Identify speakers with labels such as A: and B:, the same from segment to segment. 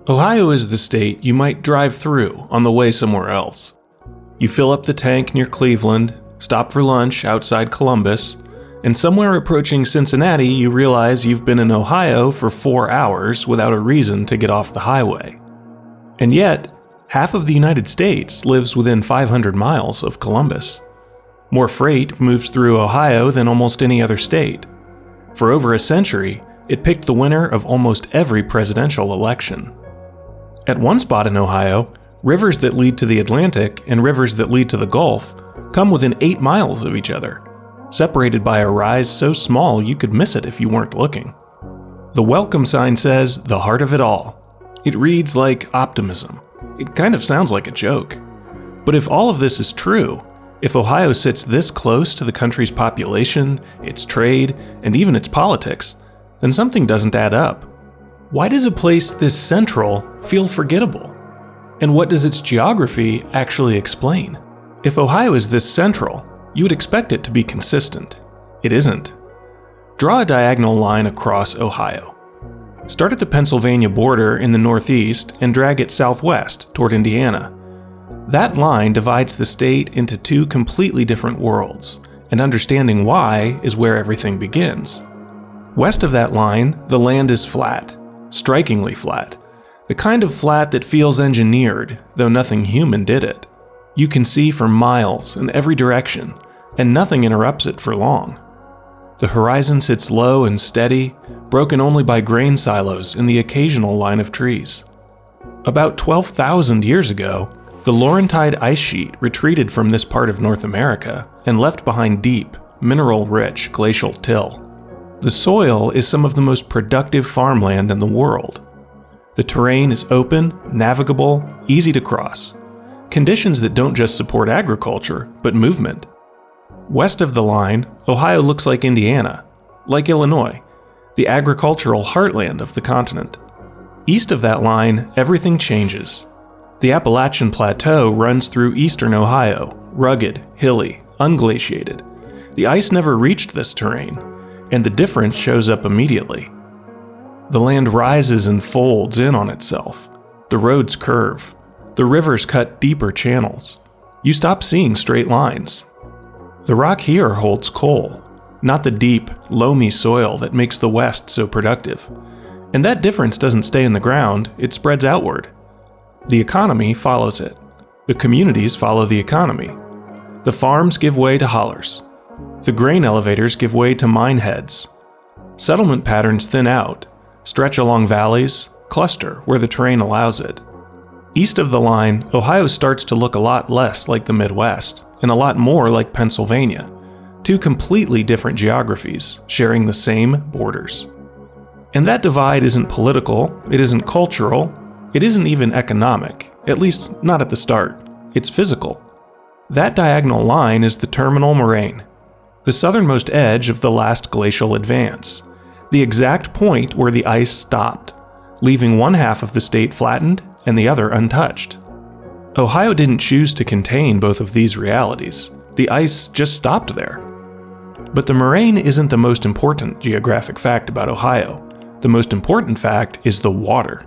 A: Ohio is the state you might drive through on the way somewhere else. You fill up the tank near Cleveland, stop for lunch outside Columbus, and somewhere approaching Cincinnati you realize you've been in Ohio for 4 hours without a reason to get off the highway. And yet, half of the United States lives within 500 miles of Columbus. More freight moves through Ohio than almost any other state. For over a century, it picked the winner of almost every presidential election. At one spot in Ohio, rivers that lead to the Atlantic and rivers that lead to the Gulf come within 8 miles of each other, separated by a rise so small you could miss it if you weren't looking. The welcome sign says, "The heart of it all." It reads like optimism. It kind of sounds like a joke. But if all of this is true, if Ohio sits this close to the country's population, its trade, and even its politics, then something doesn't add up. Why does a place this central feel forgettable? And what does its geography actually explain? If Ohio is this central, you would expect it to be consistent. It isn't. Draw a diagonal line across Ohio. Start at the Pennsylvania border in the northeast and drag it southwest toward Indiana. That line divides the state into two completely different worlds, and understanding why is where everything begins. West of that line, the land is flat. Strikingly flat. The kind of flat that feels engineered, though nothing human did it. You can see for miles in every direction, and nothing interrupts it for long. The horizon sits low and steady, broken only by grain silos and the occasional line of trees. About 12,000 years ago, the Laurentide ice sheet retreated from this part of North America and left behind deep, mineral-rich glacial till. The soil is some of the most productive farmland in the world. The terrain is open, navigable, easy to cross. Conditions that don't just support agriculture, but movement. West of the line, Ohio looks like Indiana, like Illinois, the agricultural heartland of the continent. East of that line, everything changes. The Appalachian Plateau runs through eastern Ohio, rugged, hilly, unglaciated. The ice never reached this terrain, and the difference shows up immediately. The land rises and folds in on itself. The roads curve. The rivers cut deeper channels. You stop seeing straight lines. The rock here holds coal, not the deep, loamy soil that makes the West so productive. And that difference doesn't stay in the ground, it spreads outward. The economy follows it. The communities follow the economy. The farms give way to hollers. The grain elevators give way to mine heads. Settlement patterns thin out, stretch along valleys, cluster where the terrain allows it. East of the line, Ohio starts to look a lot less like the Midwest, and a lot more like Pennsylvania. Two completely different geographies, sharing the same borders. And that divide isn't political, it isn't cultural, it isn't even economic, at least not at the start. It's physical. That diagonal line is the terminal moraine, the southernmost edge of the last glacial advance, the exact point where the ice stopped, leaving one half of the state flattened and the other untouched. Ohio didn't choose to contain both of these realities. The ice just stopped there. But the moraine isn't the most important geographic fact about Ohio. The most important fact is the water.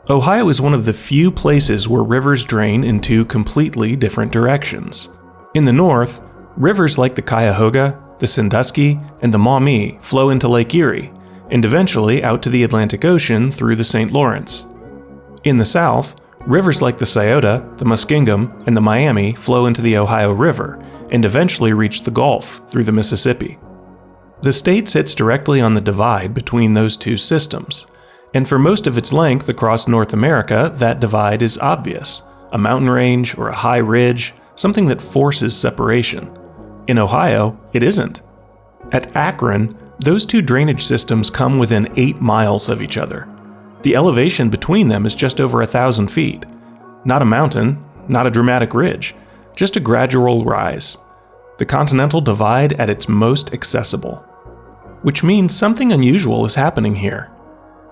A: Ohio is one of the few places where rivers drain in two completely different directions. In the north, rivers like the Cuyahoga, the Sandusky, and the Maumee flow into Lake Erie, and eventually out to the Atlantic Ocean through the St. Lawrence. In the south, rivers like the Scioto, the Muskingum, and the Miami flow into the Ohio River, and eventually reach the Gulf through the Mississippi. The state sits directly on the divide between those two systems, and for most of its length across North America, that divide is obvious, a mountain range or a high ridge, something that forces separation. In Ohio, it isn't. At Akron, those two drainage systems come within 8 miles of each other. The elevation between them is just over 1,000 feet. Not a mountain, not a dramatic ridge, just a gradual rise. The Continental Divide at its most accessible. Which means something unusual is happening here.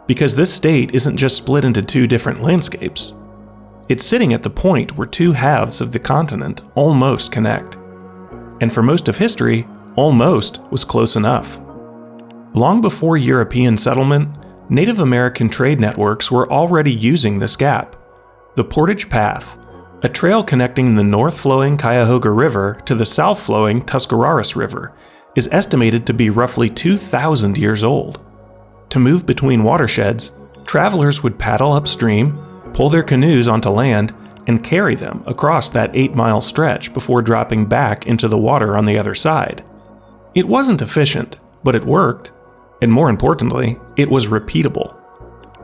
A: Because this state isn't just split into two different landscapes. It's sitting at the point where two halves of the continent almost connect. And for most of history, almost was close enough. Long before European settlement, Native American trade networks were already using this gap. The Portage Path, a trail connecting the north-flowing Cuyahoga River to the south-flowing Tuscarawas River, is estimated to be roughly 2,000 years old. To move between watersheds, travelers would paddle upstream, pull their canoes onto land, and carry them across that 8-mile stretch before dropping back into the water on the other side. It wasn't efficient, but it worked. And more importantly, it was repeatable.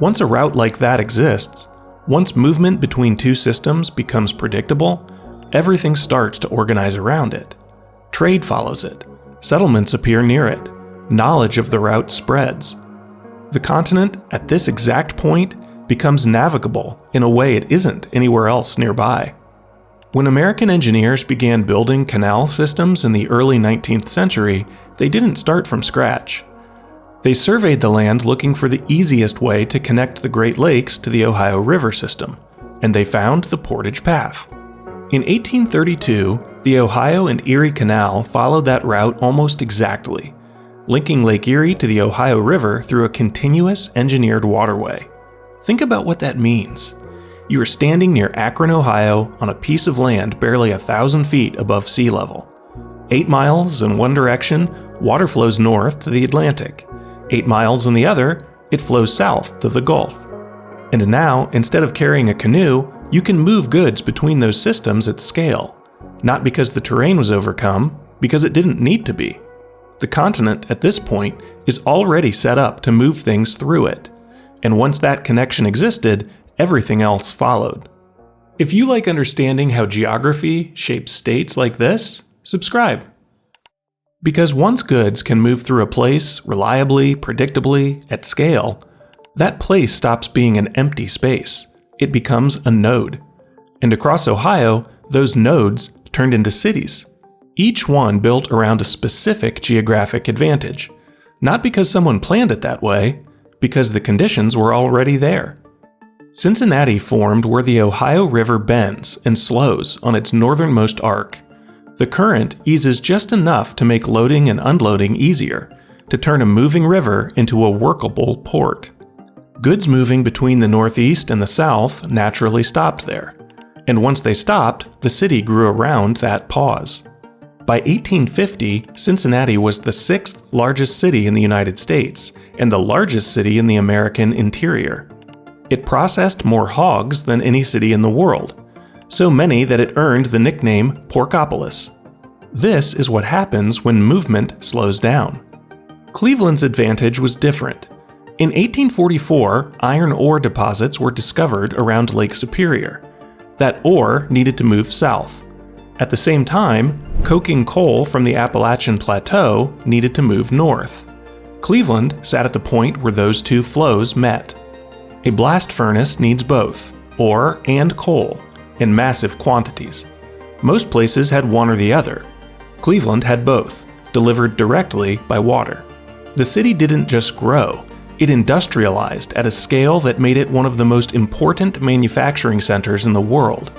A: Once a route like that exists, once movement between two systems becomes predictable, everything starts to organize around it. Trade follows it. Settlements appear near it. Knowledge of the route spreads. The continent, at this exact point, becomes navigable in a way it isn't anywhere else nearby. When American engineers began building canal systems in the early 19th century, they didn't start from scratch. They surveyed the land looking for the easiest way to connect the Great Lakes to the Ohio River system, and they found the Portage Path. In 1832, the Ohio and Erie Canal followed that route almost exactly, linking Lake Erie to the Ohio River through a continuous engineered waterway. Think about what that means. You are standing near Akron, Ohio, on a piece of land barely 1,000 feet above sea level. 8 miles in one direction, water flows north to the Atlantic. 8 miles in the other, it flows south to the Gulf. And now, instead of carrying a canoe, you can move goods between those systems at scale. Not because the terrain was overcome, because it didn't need to be. The continent, at this point, is already set up to move things through it. And once that connection existed, everything else followed. If you like understanding how geography shapes states like this, subscribe. Because once goods can move through a place reliably, predictably, at scale, that place stops being an empty space. It becomes a node. And across Ohio, those nodes turned into cities. Each one built around a specific geographic advantage. Not because someone planned it that way, because the conditions were already there. Cincinnati formed where the Ohio River bends and slows on its northernmost arc. The current eases just enough to make loading and unloading easier, to turn a moving river into a workable port. Goods moving between the northeast and the south naturally stopped there, and once they stopped, the city grew around that pause. By 1850, Cincinnati was the 6th largest city in the United States and the largest city in the American interior. It processed more hogs than any city in the world, so many that it earned the nickname Porkopolis. This is what happens when movement slows down. Cleveland's advantage was different. In 1844, iron ore deposits were discovered around Lake Superior. That ore needed to move south. At the same time, coking coal from the Appalachian Plateau needed to move north. Cleveland sat at the point where those two flows met. A blast furnace needs both, ore and coal, in massive quantities. Most places had one or the other. Cleveland had both, delivered directly by water. The city didn't just grow, it industrialized at a scale that made it one of the most important manufacturing centers in the world.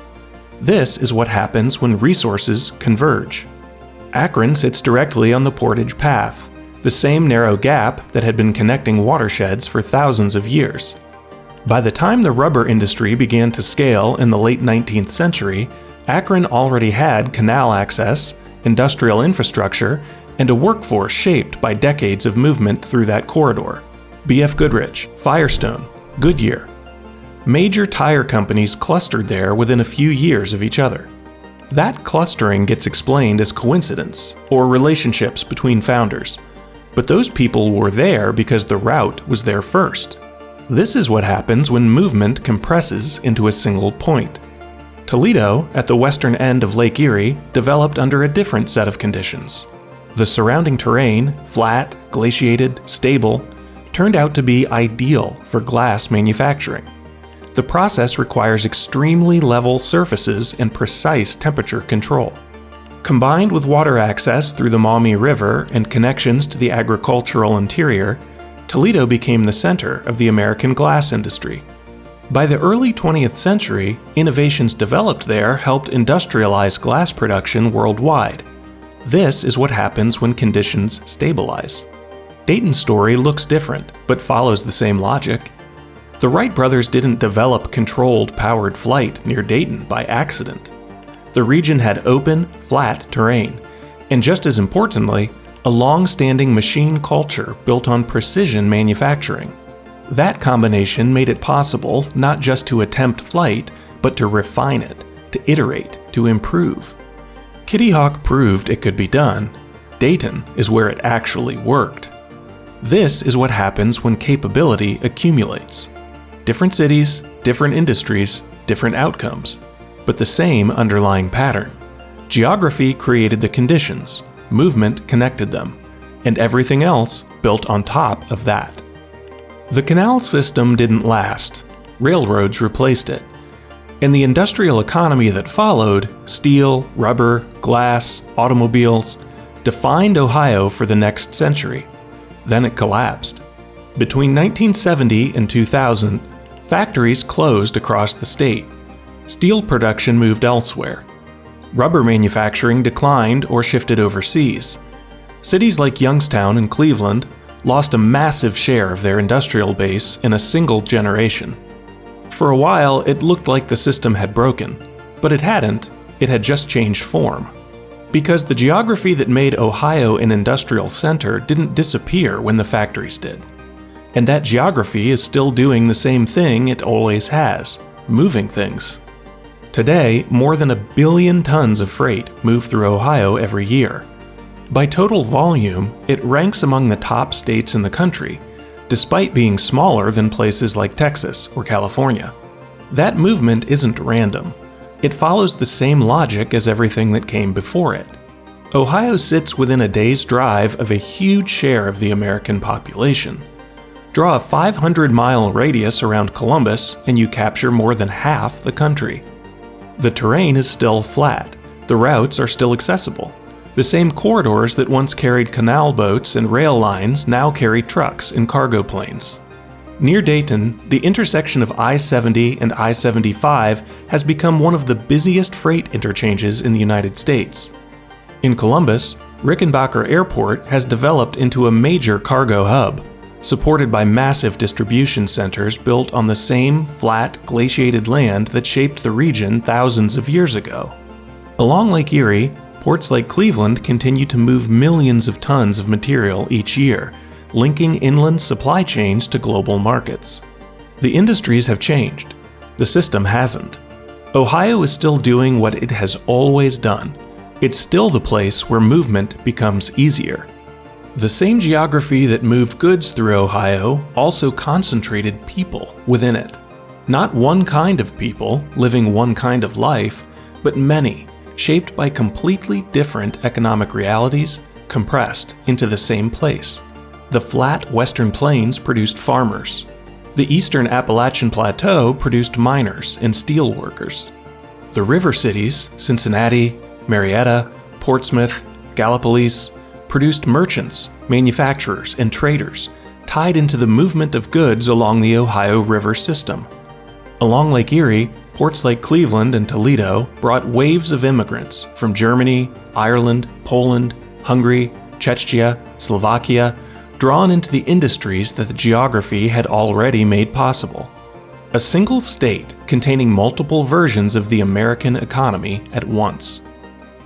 A: This is what happens when resources converge. Akron sits directly on the Portage Path, the same narrow gap that had been connecting watersheds for thousands of years. By the time the rubber industry began to scale in the late 19th century, Akron already had canal access, industrial infrastructure, and a workforce shaped by decades of movement through that corridor. B.F. Goodrich, Firestone, Goodyear. Major tire companies clustered there within a few years of each other. That clustering gets explained as coincidence or relationships between founders, but those people were there because the route was there first. This is what happens when movement compresses into a single point. Toledo, at the western end of Lake Erie, developed under a different set of conditions. The surrounding terrain, flat, glaciated, stable, turned out to be ideal for glass manufacturing. The process requires extremely level surfaces and precise temperature control. Combined with water access through the Maumee River and connections to the agricultural interior, Toledo became the center of the American glass industry. By the early 20th century, innovations developed there helped industrialize glass production worldwide. This is what happens when conditions stabilize. Dayton's story looks different, but follows the same logic. The Wright brothers didn't develop controlled, powered flight near Dayton by accident. The region had open, flat terrain, and just as importantly, a long-standing machine culture built on precision manufacturing. That combination made it possible not just to attempt flight, but to refine it, to iterate, to improve. Kitty Hawk proved it could be done. Dayton is where it actually worked. This is what happens when capability accumulates. Different cities, different industries, different outcomes, but the same underlying pattern. Geography created the conditions, movement connected them, and everything else built on top of that. The canal system didn't last. Railroads replaced it. In the industrial economy that followed, steel, rubber, glass, automobiles, defined Ohio for the next century. Then it collapsed. Between 1970 and 2000, factories closed across the state. Steel production moved elsewhere. Rubber manufacturing declined or shifted overseas. Cities like Youngstown and Cleveland lost a massive share of their industrial base in a single generation. For a while, it looked like the system had broken, but it hadn't, it had just changed form. Because the geography that made Ohio an industrial center didn't disappear when the factories did. And that geography is still doing the same thing it always has, moving things. Today, more than 1 billion tons of freight move through Ohio every year. By total volume, it ranks among the top states in the country, despite being smaller than places like Texas or California. That movement isn't random. It follows the same logic as everything that came before it. Ohio sits within a day's drive of a huge share of the American population. Draw a 500-mile radius around Columbus and you capture more than half the country. The terrain is still flat. The routes are still accessible. The same corridors that once carried canal boats and rail lines now carry trucks and cargo planes. Near Dayton, the intersection of I-70 and I-75 has become one of the busiest freight interchanges in the United States. In Columbus, Rickenbacker Airport has developed into a major cargo hub, supported by massive distribution centers built on the same flat, glaciated land that shaped the region thousands of years ago. Along Lake Erie, ports like Cleveland continue to move millions of tons of material each year, linking inland supply chains to global markets. The industries have changed. The system hasn't. Ohio is still doing what it has always done. It's still the place where movement becomes easier. The same geography that moved goods through Ohio also concentrated people within it. Not one kind of people living one kind of life, but many, shaped by completely different economic realities, compressed into the same place. The flat Western Plains produced farmers. The Eastern Appalachian Plateau produced miners and steel workers. The river cities, Cincinnati, Marietta, Portsmouth, Gallipolis, produced merchants, manufacturers, and traders, tied into the movement of goods along the Ohio River system. Along Lake Erie, ports like Cleveland and Toledo brought waves of immigrants from Germany, Ireland, Poland, Hungary, Czechia, Slovakia, drawn into the industries that the geography had already made possible. A single state containing multiple versions of the American economy at once.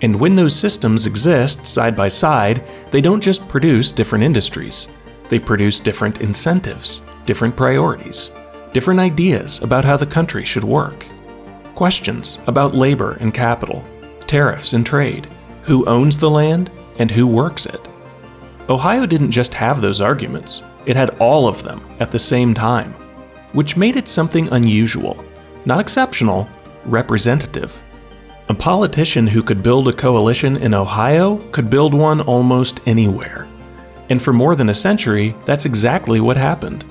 A: And when those systems exist side by side, they don't just produce different industries. They produce different incentives, different priorities, different ideas about how the country should work. Questions about labor and capital, tariffs and trade, who owns the land, and who works it. Ohio didn't just have those arguments, it had all of them at the same time, which made it something unusual, not exceptional, representative. A politician who could build a coalition in Ohio could build one almost anywhere. And for more than a century, that's exactly what happened.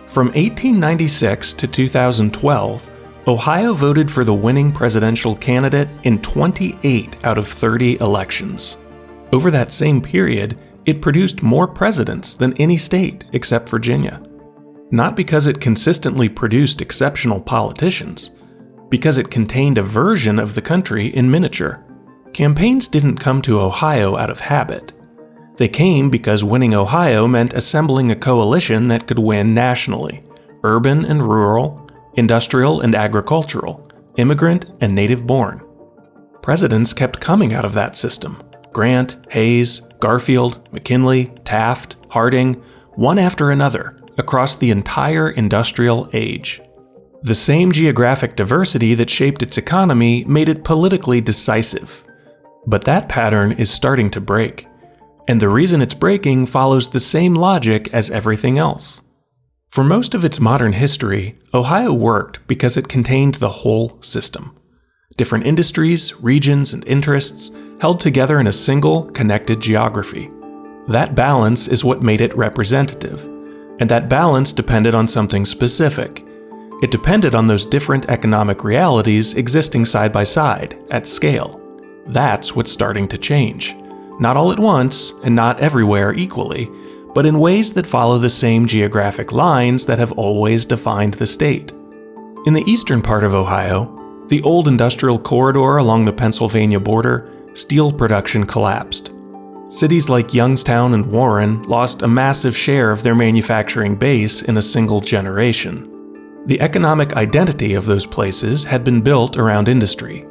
A: From 1896 to 2012, Ohio voted for the winning presidential candidate in 28 out of 30 elections. Over that same period, it produced more presidents than any state except Virginia. Not because it consistently produced exceptional politicians, because it contained a version of the country in miniature. Campaigns didn't come to Ohio out of habit. They came because winning Ohio meant assembling a coalition that could win nationally: urban and rural, industrial and agricultural, immigrant and native-born. Presidents kept coming out of that system: Grant, Hayes, Garfield, McKinley, Taft, Harding, one after another, across the entire industrial age. The same geographic diversity that shaped its economy made it politically decisive. But that pattern is starting to break. And the reason it's breaking follows the same logic as everything else. For most of its modern history, Ohio worked because it contained the whole system. Different industries, regions, and interests held together in a single, connected geography. That balance is what made it representative. And that balance depended on something specific. It depended on those different economic realities existing side by side, at scale. That's what's starting to change. Not all at once, and not everywhere equally, but in ways that follow the same geographic lines that have always defined the state. In the eastern part of Ohio, the old industrial corridor along the Pennsylvania border, steel production collapsed. Cities like Youngstown and Warren lost a massive share of their manufacturing base in a single generation. The economic identity of those places had been built around industry.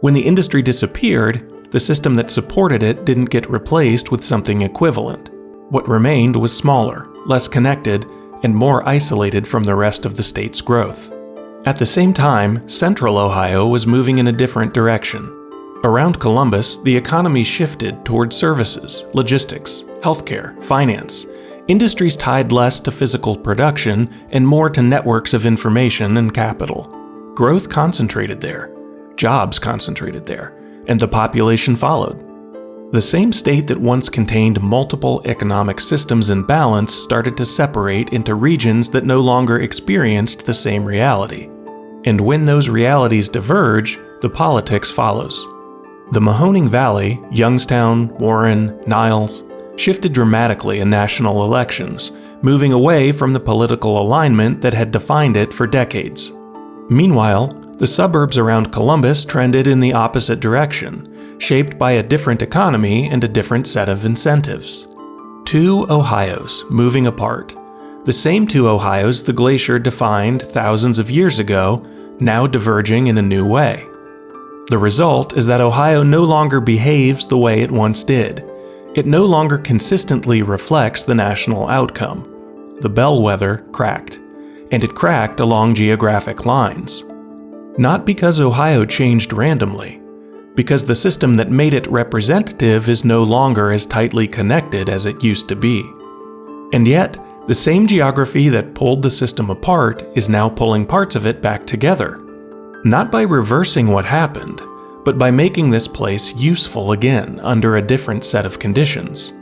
A: When the industry disappeared, the system that supported it didn't get replaced with something equivalent. What remained was smaller, less connected, and more isolated from the rest of the state's growth. At the same time, central Ohio was moving in a different direction. Around Columbus, the economy shifted toward services, logistics, healthcare, finance, industries tied less to physical production and more to networks of information and capital. Growth concentrated there, jobs concentrated there, and the population followed. The same state that once contained multiple economic systems in balance started to separate into regions that no longer experienced the same reality. And when those realities diverge, the politics follows. The Mahoning Valley, Youngstown, Warren, Niles, shifted dramatically in national elections, moving away from the political alignment that had defined it for decades. Meanwhile, the suburbs around Columbus trended in the opposite direction, shaped by a different economy and a different set of incentives. Two Ohio's moving apart. The same two Ohio's the glacier defined thousands of years ago, now diverging in a new way. The result is that Ohio no longer behaves the way it once did. It no longer consistently reflects the national outcome. The Bellwether cracked, and it cracked along geographic lines. Not because Ohio changed randomly, because the system that made it representative is no longer as tightly connected as it used to be. And yet, the same geography that pulled the system apart is now pulling parts of it back together. Not by reversing what happened, but by making this place useful again under a different set of conditions.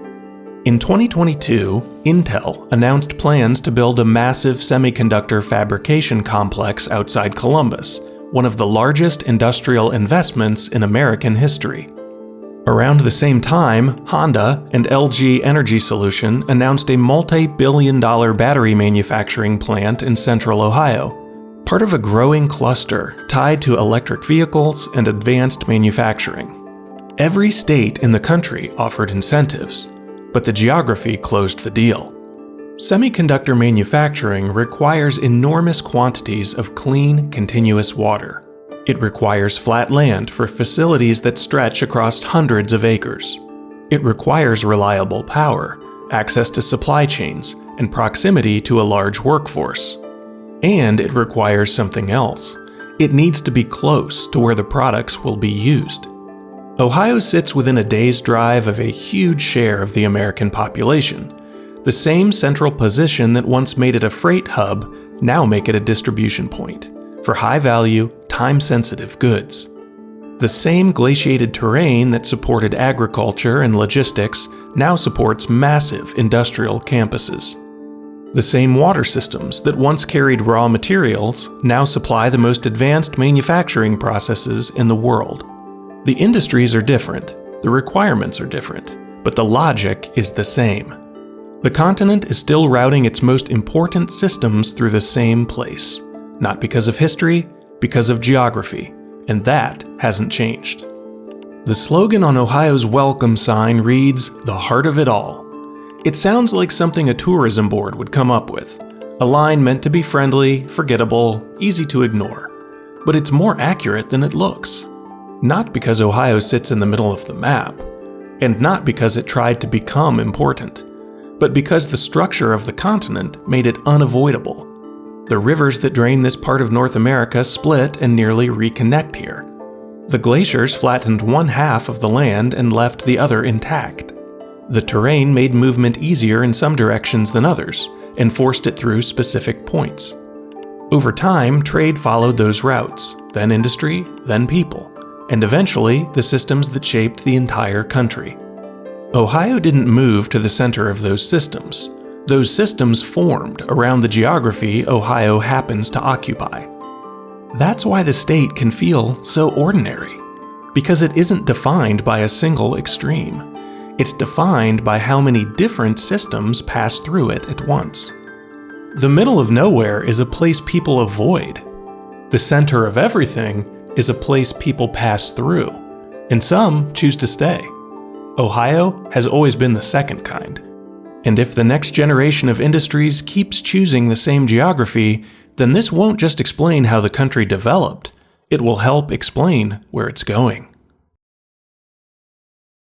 A: In 2022, Intel announced plans to build a massive semiconductor fabrication complex outside Columbus, one of the largest industrial investments in American history. Around the same time, Honda and LG Energy Solution announced a multi-billion-dollar battery manufacturing plant in central Ohio, part of a growing cluster tied to electric vehicles and advanced manufacturing. Every state in the country offered incentives, but the geography closed the deal. Semiconductor manufacturing requires enormous quantities of clean, continuous water. It requires flat land for facilities that stretch across hundreds of acres. It requires reliable power, access to supply chains, and proximity to a large workforce. And it requires something else. It needs to be close to where the products will be used. Ohio sits within a day's drive of a huge share of the American population. The same central position that once made it a freight hub now make it a distribution point for high-value, time-sensitive goods. The same glaciated terrain that supported agriculture and logistics now supports massive industrial campuses. The same water systems that once carried raw materials now supply the most advanced manufacturing processes in the world. The industries are different, the requirements are different, but the logic is the same. The continent is still routing its most important systems through the same place, not because of history, because of geography, and that hasn't changed. The slogan on Ohio's welcome sign reads, "The heart of it all." It sounds like something a tourism board would come up with. A line meant to be friendly, forgettable, easy to ignore. But it's more accurate than it looks. Not because Ohio sits in the middle of the map, and not because it tried to become important, but because the structure of the continent made it unavoidable. The rivers that drain this part of North America split and nearly reconnect here. The glaciers flattened one half of the land and left the other intact. The terrain made movement easier in some directions than others, and forced it through specific points. Over time, trade followed those routes, then industry, then people, and eventually the systems that shaped the entire country. Ohio didn't move to the center of those systems. Those systems formed around the geography Ohio happens to occupy. That's why the state can feel so ordinary, because it isn't defined by a single extreme. It's defined by how many different systems pass through it at once. The middle of nowhere is a place people avoid. The center of everything is a place people pass through, and some choose to stay. Ohio has always been the second kind. And if the next generation of industries keeps choosing the same geography, then this won't just explain how the country developed, it will help explain where it's going.